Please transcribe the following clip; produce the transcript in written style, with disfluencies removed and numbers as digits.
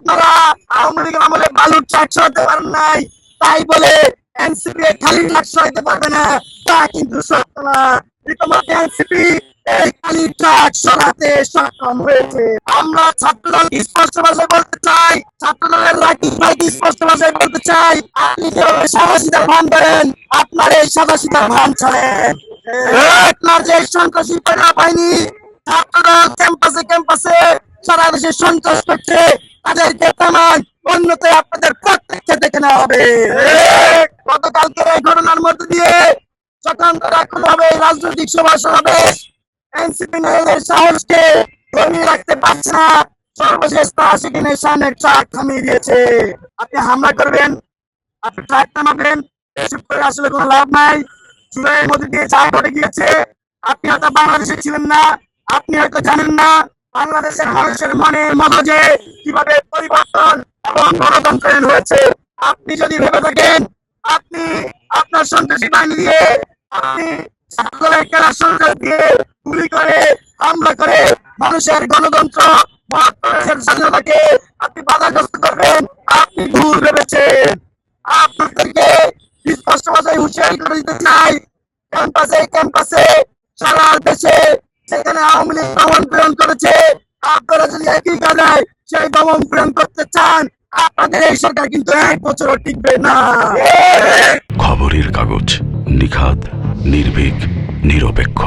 আপনারা আওয়ামী লীগের আমলে বালুর ট্রাক সরাতে পারেন নাই, তাই বলে এনসিপি খালি ট্রাক সরাতে পারবে না, তা কিন্তু সত্য না। ইতিমধ্যে এনসিপি এই খালি ট্রাক সরাতে সক্ষম হয়েছে। আমরা ছাত্রদল স্পষ্ট ভাষায় বলতে চাই, ছাত্রদলের রাকিব ভাইকে স্পষ্ট ভাষায় বলতে চাই, আপনি যেভাবে সাদাসিধা ভান করেন, আপনার এই সাদাসিধা ভান ছাড়েন। আপনার যে সন্ত্রাসী বাহিনী ছাত্রদল ক্যাম্পাসে ক্যাম্পাসে সারা দেশে সন্ত্রাস করছে, তাদেরকে থামান, অন্যথায় আপনাদের প্রত্যেককে দেখে নেওয়া হবে। গতকালকের এই ঘটনার মধ্যে দিয়ে যখন তারা কোনোভাবে রাজনৈতিক সভা সমাবেশ এনসিপি নেতাদের সাহসকে কমিয়ে রাখতে পারছে না, সর্বশেষ তারা সেখানে সামনের ট্রাক থামিয়ে দিয়েছে। আপনি হামলা করবেন, আপনি ট্রাক থামাবেন, এসব করে আসলে কোনো লাভ নাই। জুলাইয়ের মধ্যে দিয়ে যা ঘটে গিয়েছে, আপনি হয়তো বাংলাদেশে ছিলেন না, আপনি হয়তো জানেন না বাংলাদেশের মানুষের মনে মগজে কিভাবে পরিবর্তন এবং গণতন্ত্র হয়েছে। আপনি যদি ভেবে থাকেন আপনি আপনার সন্ত্রাসী বাহিনী দিয়ে, আপনি ছাত্রদলের কেনা সন্ত্রাস দিয়ে গুলি করে হামলা করে মানুষের গণতন্ত্র মানুষের স্বাধীনতাকে আপনি বাধাগ্রস্ত করবেন, আপনি ভুল ভেবেছেন। আপনাদেরকে স্পষ্ট ভাষায় হুঁশিয়ারি করে দিতে চাই, ক্যাম্পাসে ক্যাম্পাসে সারা দেশে সেখানে আওয়ামী লীগ দমন প্রেরণ করেছে, আপনারা যদি একই কাজে সেই দমন প্রেরণ করতে চান, আপনাদের এই সরকার কিন্তু 1 বছরও টিকবে না। খবরের কাগজ, নিখাত, নির্ভীক, নিরপেক্ষ।